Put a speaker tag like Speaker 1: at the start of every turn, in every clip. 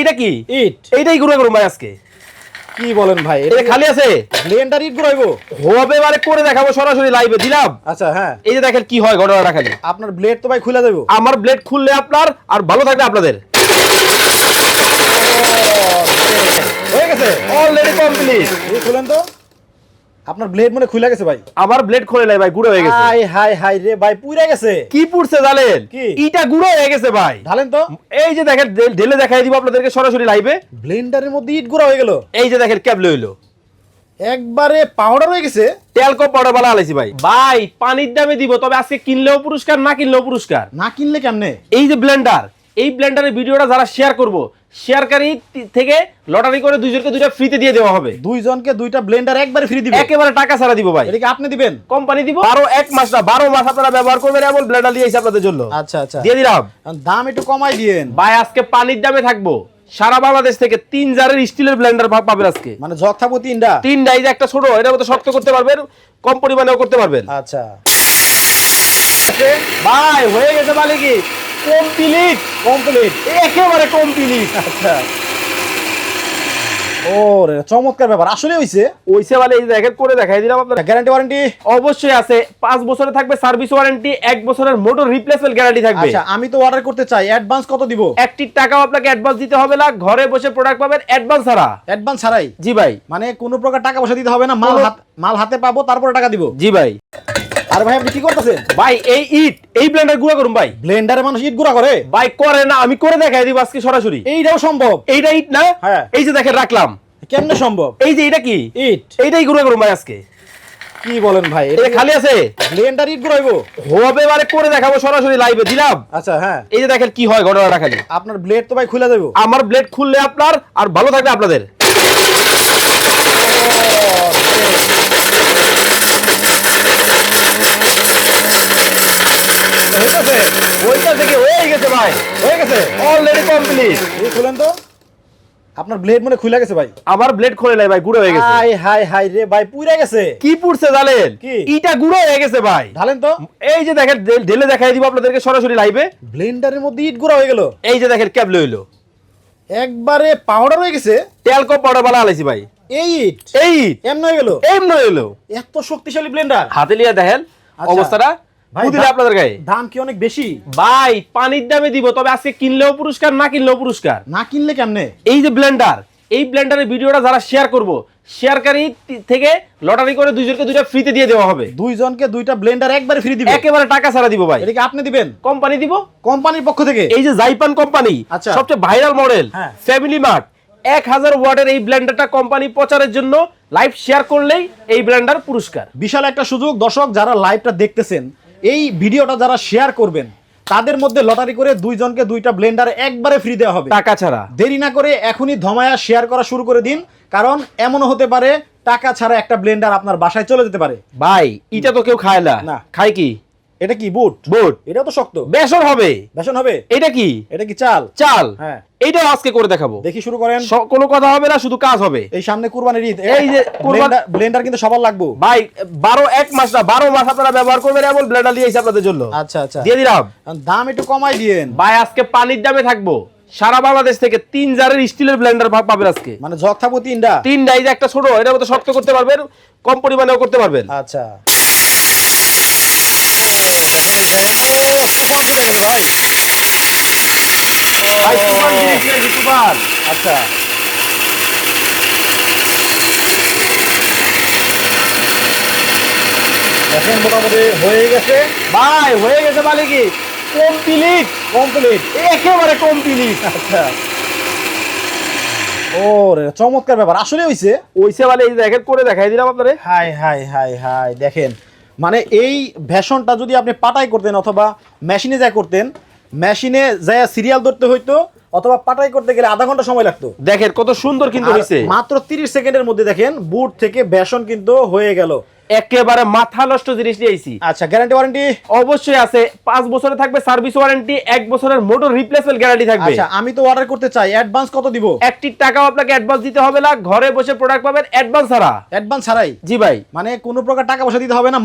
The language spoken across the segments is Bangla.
Speaker 1: এটা কি
Speaker 2: ইট
Speaker 1: এইটাই গুঁড়ো করুন ভাই আজকে।
Speaker 2: কি বলেন ভাই,
Speaker 1: এটা খালি আছে
Speaker 2: ব্লেন্ডার ইট গুঁড়াইবো?
Speaker 1: হবে মানে করে দেখাবো সরাসরি লাইভে দিলাম।
Speaker 2: আচ্ছা হ্যাঁ,
Speaker 1: এই যে দেখেন কি হয় ঘটনাটা খালি।
Speaker 2: আপনার ব্লেড তো ভাই খুলে দেবো।
Speaker 1: আমার ব্লেড খুললে আপনার আর ভালো থাকবে আপনাদের।
Speaker 2: হয়ে গেছে
Speaker 1: অলরেডি কমপ্লিট।
Speaker 2: এই খুলেন তো, আপনার ব্লেড মনে খুলে গেছে ভাই।
Speaker 1: আমার ব্লেড খুলে নাই ভাই, গুঁড়ো হয়ে গেছে।
Speaker 2: হাই হাই হাই রে ভাই, পুড়ে গেছে।
Speaker 1: কি পুড়ছে জানেন?
Speaker 2: কি?
Speaker 1: ইটা গুঁড়ো হয়ে গেছে ভাই।
Speaker 2: ঢালেন তো।
Speaker 1: এই যে দেখেন ঢেলে দেখাই দিব আপনাদেরকে সরাসরি লাইভে।
Speaker 2: ব্লেন্ডারের মধ্যে ইট গুঁড়া হয়ে গেল।
Speaker 1: এই যে দেখেন ক্যাবলে হইলো
Speaker 2: একবারে পাউডার হয়ে গেছে।
Speaker 1: তেল কম পাউডার বালা আলাইছি ভাই। ভাই পানির দামে দিব, তবে আজকে কিনলেও পুরস্কার, না কিনলেও পুরস্কার।
Speaker 2: না কিনলে কেমনে?
Speaker 1: এই যে ব্লেন্ডার, এই ব্লেন্ডারের ভিডিওটা যারা শেয়ার করব, শেয়ারকারী থেকে লটারি করে দুইজনকে দুইটা ফ্রিতে দিয়ে দেওয়া হবে।
Speaker 2: দুইজনকে দুইটা ব্লেন্ডার একবারে ফ্রি দিবেন?
Speaker 1: একেবারে টাকা ছাড়া দিব ভাই।
Speaker 2: এটা কি আপনি দিবেন?
Speaker 1: কোম্পানি দিব। আরো এক মাস না 12 মাস আপনারা ব্যবহার করবেন, এমন ব্লেন্ডার দিয়েছি আপনাদের জন্য।
Speaker 2: আচ্ছা আচ্ছা,
Speaker 1: দিয়ে দিলাম।
Speaker 2: দাম একটু কমাই দিয়েন
Speaker 1: ভাই। আজকে পানির দামে থাকবো, সারা বাংলাদেশ থেকে 3 জারের স্টিলের ব্লেন্ডার পাবেন আজকে।
Speaker 2: মানে জগ থাকবো তিনটা?
Speaker 1: তিনটা। এই যে একটা ছোট, এটার মধ্যে শক্ত করতে পারবেন, কম পরিমাণেও করতে পারবেন।
Speaker 2: আচ্ছা
Speaker 1: ভাই হয়ে গেছে মালিকি কমপ্লিট।
Speaker 2: কমপ্লিট,
Speaker 1: একেবারে কমপ্লিট।
Speaker 2: আচ্ছা ও রে, চমৎকার ব্যাপার। আসলে হইছে
Speaker 1: ওইসে মানে এই দেখেন করে দেখাই দিলাম আপনারা।
Speaker 2: গ্যারান্টি ওয়ারেন্টি
Speaker 1: অবশ্যই আছে, 5 বছরে থাকবে সার্ভিস ওয়ারেন্টি, 1 বছরের মোটর রিপ্লেসমেন্ট গ্যারান্টি থাকবে।
Speaker 2: আচ্ছা, আমি তো অর্ডার করতে চাই, অ্যাডভান্স কত দিব?
Speaker 1: 1 টাকাও আপনাকে অ্যাডভান্স দিতে হবে না, ঘরে বসে প্রোডাক্ট পাবেন অ্যাডভান্স ছাড়া।
Speaker 2: অ্যাডভান্স ছাড়াই?
Speaker 1: জি ভাই।
Speaker 2: মানে কোনো প্রকার টাকা পয়সা দিতে হবে না, মাল হাতে পাবো তারপরে টাকা দিব?
Speaker 1: জি ভাই।
Speaker 2: আর ভাই আপনি কি করতেছেন?
Speaker 1: ভাই এই ইট, এই ব্লেন্ডার গুঁড়া করুন ভাই।
Speaker 2: ব্লেন্ডারে মানুষ ইট গুঁড়া করে?
Speaker 1: ভাই করে না, আমি করে দেখাই দিব আজকে সরাসরি।
Speaker 2: এইটাও সম্ভব?
Speaker 1: এইটা ইট না?
Speaker 2: হ্যাঁ।
Speaker 1: এই যে দেখেন রাখলাম।
Speaker 2: কেমনে সম্ভব?
Speaker 1: এই যে এটা কি
Speaker 2: ইট?
Speaker 1: এইটাই গুঁড়া করুন ভাই আজকে।
Speaker 2: কি বলেন ভাই,
Speaker 1: এটা খালি আছে
Speaker 2: ব্লেন্ডার ইট গুঁড়াইবো?
Speaker 1: হবে মানে করে দেখাবো সরাসরি লাইভে দিলাম।
Speaker 2: আচ্ছা হ্যাঁ,
Speaker 1: এই যে দেখেন কি হয় ঘটনাটা খালি।
Speaker 2: আপনার ব্লেড তো ভাই খুলে দেবো।
Speaker 1: আমার ব্লেড খুললে আপনার আর ভালো থাকবে আপনাদের। ওইটা থেকে হয়ে গেছে ভাই,
Speaker 2: হয়ে গেছে
Speaker 1: অলরেডি কমপ্লিট।
Speaker 2: এই খুলেন তো, আপনার ব্লেড মনে খুলে গেছে ভাই।
Speaker 1: আমার ব্লেড খুলে নাই ভাই, গুঁড়ো হয়ে গেছে।
Speaker 2: হাই হাই হাই রে ভাই, পুড়ে গেছে।
Speaker 1: কি পুড়ছে জানেন?
Speaker 2: কি?
Speaker 1: ইটা গুঁড়ো হয়ে গেছে ভাই।
Speaker 2: ঢালেন তো।
Speaker 1: এই যে দেখেন ঢেলে দেখাই দিব আপনাদেরকে সরাসরি লাইভে।
Speaker 2: ব্লেন্ডারের মধ্যে ইট গুঁড়া হয়ে গেল।
Speaker 1: এই যে দেখেন ক্যাবলে হইলো
Speaker 2: একবারে পাউডার হয়ে গেছে।
Speaker 1: তেল কম পাউডার বালা আলাইছি ভাই।
Speaker 2: এই ইট
Speaker 1: এই
Speaker 2: এমন হয়ে গেল?
Speaker 1: এমন হইলো।
Speaker 2: এত শক্তিশালী ব্লেন্ডার
Speaker 1: হাতে নিয়ে দেখেন
Speaker 2: আচ্ছা।
Speaker 1: অবস্থাটা।
Speaker 2: ভাই,
Speaker 1: বুঝলে আপনাদের গায়ে
Speaker 2: দাম কি অনেক বেশি?
Speaker 1: ভাই পানির দামে দিব, তবে আজকে কিনলেও পুরস্কার, না কিনলেও পুরস্কার।
Speaker 2: না কিনলে কেমনে?
Speaker 1: এই যে ব্লেন্ডার, এই ব্লেন্ডারের ভিডিওটা যারা শেয়ার করব, শেয়ারকারী থেকে লটারি করে দুইজনকে দুইটা ফ্রিতে দিয়ে দেওয়া হবে।
Speaker 2: দুইজনকে দুইটা ব্লেন্ডার একবারে ফ্রি দিবেন?
Speaker 1: একেবারে টাকা ছাড়া দিব ভাই।
Speaker 2: এটা কি আপনি দিবেন?
Speaker 1: কোম্পানি দিব।
Speaker 2: কোম্পানির পক্ষ থেকে?
Speaker 1: এই যে জাইপান কোম্পানি,
Speaker 2: আচ্ছা।
Speaker 1: সবচেয়ে ভাইরাল মডেল
Speaker 2: হ্যাঁ।
Speaker 1: ফ্যামিলি মার্ট 1000 ওয়াটের এই ব্লেন্ডারটা কোম্পানি প্রচারের জন্য লাইভ শেয়ার করলেই এই ব্লেন্ডার পুরস্কার।
Speaker 2: বিশাল একটা সুযোগ। দর্শক যারা লাইভটা দেখতেছেন, এই ভিডিওটা যারা শেয়ার করবেন তাদের মধ্যে লটারি করে দুইজনকে দুইটা ব্লেন্ডার একবারে ফ্রি দেওয়া হবে,
Speaker 1: টাকা ছাড়া।
Speaker 2: দেরি না করে এখনই ধমায়া শেয়ার করা শুরু করে দিন, কারণ এমনও হতে পারে টাকা ছাড়া একটা ব্লেন্ডার আপনার বাসায় চলে যেতে পারে।
Speaker 1: ভাই এটা তো কেউ খায় না।
Speaker 2: না।
Speaker 1: খায় কি?
Speaker 2: এটা কি বুট?
Speaker 1: বুট।
Speaker 2: এটাও তো শক্ত।
Speaker 1: বেসন হবে।
Speaker 2: বেসন হবে?
Speaker 1: এটা কি?
Speaker 2: এটা কি চাল?
Speaker 1: চাল।
Speaker 2: হ্যাঁ,
Speaker 1: এইটাও আজকে করে দেখাবো।
Speaker 2: দেখি শুরু করেন।
Speaker 1: কোনো কথা হবে না, শুধু কাজ হবে।
Speaker 2: এই সামনে কুরবানির ঈদ,
Speaker 1: এই যে
Speaker 2: ব্লেন্ডার কিন্তু সবার লাগবে
Speaker 1: ভাই। 1 মাস না 12 মাস আপনারা ব্যবহার করবেন, এমন ব্লেন্ডার দিয়েছি আপনাদের জন্য।
Speaker 2: আচ্ছা আচ্ছা,
Speaker 1: দিয়ে দিলাম।
Speaker 2: দাম একটু কমাই দিয়েন
Speaker 1: ভাই। আজকে পানির দামে থাকবো, সারা বাংলাদেশ থেকে 3 জারের স্টিলের ব্লেন্ডার পাবেন আজকে।
Speaker 2: মানে জগ থাকবো তিনটা?
Speaker 1: তিনটা। এই যে একটা ছোট, এটার মধ্যে শক্ত করতে পারবেন, কম পরিমাণেও করতে পারবেন।
Speaker 2: আচ্ছা সুপার ফুটে গেছে ভাই।
Speaker 1: ভাই তুফান জিনিস নাকি তুফান।
Speaker 2: আচ্ছা, এখন মোটামুটি হয়ে গেছে
Speaker 1: ভাই হয়ে গেছে মালিকি কমপ্লিট।
Speaker 2: কমপ্লিট,
Speaker 1: একেবারে কমপ্লিট।
Speaker 2: আচ্ছা ও রে, চমৎকার ব্যাপার। আসলে হইছে
Speaker 1: ওইসে মানে এই যে দেখেন করে দেখাই দিলাম আপনাদের।
Speaker 2: হাই হাই হাই হাই, দেখেন মানে এই ভেষণটা যদি আপনি পাটাই করতেন অথবা মেশিনে যায় করতেন, মেশিনে যায় সিরিয়াল ধরতে হইতো, অথবা পাটাই করতে গেলে আধা ঘন্টা সময় লাগতো।
Speaker 1: দেখেন কত সুন্দর কিন্তু
Speaker 2: আর
Speaker 1: হইছে।
Speaker 2: মাত্র 30 সেকেন্ডের মধ্যে দেখেন বুট থেকে বেসন কিন্তু হয়ে গেল।
Speaker 1: একেবারে মাথা নষ্ট জিনিস নিয়ে আইছি।
Speaker 2: আচ্ছা, গ্যারান্টি ওয়ারেন্টি?
Speaker 1: অবশ্যই আছে, 5 বছরে থাকবে সার্ভিস ওয়ারেন্টি, 1 বছরের মোটর রিপ্লেসমেন্ট গ্যারান্টি থাকবে।
Speaker 2: আচ্ছা, আমি তো অর্ডার করতে চাই, অ্যাডভান্স কত দিব?
Speaker 1: 1 টাকাও আপনাকে অ্যাডভান্স দিতে হবে না, ঘরে বসে প্রোডাক্ট পাবেন অ্যাডভান্স ছাড়া।
Speaker 2: অ্যাডভান্স ছাড়াই?
Speaker 1: জি ভাই।
Speaker 2: মানে কোনো প্রকার টাকা পয়সা দিতে হবে না,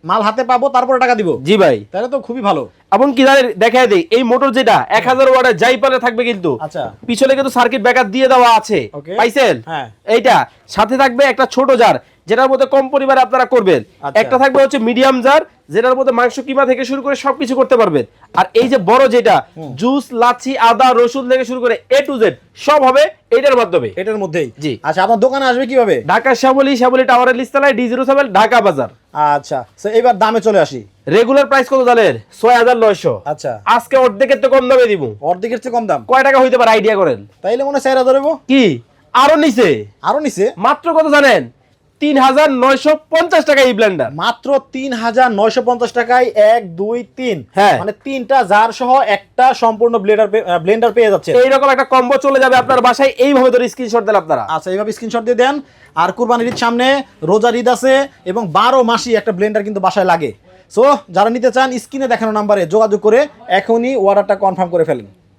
Speaker 2: মাল হাতে পাবো তারপরে টাকা দিব?
Speaker 1: জি ভাই।
Speaker 2: তাহলে তো খুবই ভালো।
Speaker 1: এবং কি জানেন, দেখায় দেই, এই মোটর যেটা 1000 ওয়াটের জাইপারে থাকবে কিন্তু।
Speaker 2: আচ্ছা,
Speaker 1: পিছনে কিন্তু সার্কিট ব্রেকার দিয়ে দেওয়া আছে,
Speaker 2: Okay.
Speaker 1: পাইছেন?
Speaker 2: হ্যাঁ।
Speaker 1: এইটা সাথে থাকবে একটা ছোট জার, যেটার মধ্যে কম পরিমাণে আপনারা করবেন।
Speaker 2: আচ্ছা।
Speaker 1: একটা থাকবে হচ্ছে মিডিয়াম জার, যেটার মধ্যে মাংস কিমা থেকে শুরু করে সবকিছু করতে পারবেন। আর এই যে বড় যেটা, জুস, লাচ্ছি, আদা, রসুন থেকে শুরু করে A to Z সব হবে এটার মাধ্যমে।
Speaker 2: এটার মধ্যেই?
Speaker 1: জি।
Speaker 2: আচ্ছা, আপনার দোকানে আসবে কিভাবে?
Speaker 1: ঢাকা শ্যামলী টাওয়ারের লিস্তালায় D07 ঢাকা বাজার।
Speaker 2: আচ্ছা, তো এবার দামে চলে আসি।
Speaker 1: রেগুলার প্রাইস কত জানেন? 6900।
Speaker 2: আচ্ছা,
Speaker 1: আজকে অর্ধেকের তো কম দামে দিব।
Speaker 2: অর্ধেকের চেয়ে কম দাম?
Speaker 1: কয় টাকা হইতে পারে আইডিয়া করেন?
Speaker 2: তাইলে মনে হয় 4000 হইব।
Speaker 1: কি আরো নিচে?
Speaker 2: আরো নিচে?
Speaker 1: মাত্র কত জানেন? 3950 টাকা এই ব্লেন্ডার।
Speaker 2: মাত্র 3950 টাকায় 1 2 3,
Speaker 1: হ্যাঁ।
Speaker 2: মানে 3টা জার সহ একটা সম্পূর্ণ ব্লেন্ডার পেয়ে যাচ্ছে।
Speaker 1: এইরকম একটা কম্বো চলে যাবে আপনার বাসায়, এইভাবে ধরে স্ক্রিনশট দেন আপনারা।
Speaker 2: আচ্ছা, এইভাবে স্ক্রিনশট দিয়ে দেন। আর কুরবানির ঈদ সামনে, রোজার ঈদ আছে, এবং 12 মাসই একটা ব্লেন্ডার কিন্তু বাসায় লাগে। সো যারা নিতে চান, স্ক্রিনে দেখানো নাম্বারে যোগাযোগ করে এখনই অর্ডারটা কনফার্ম করে ফেলেন।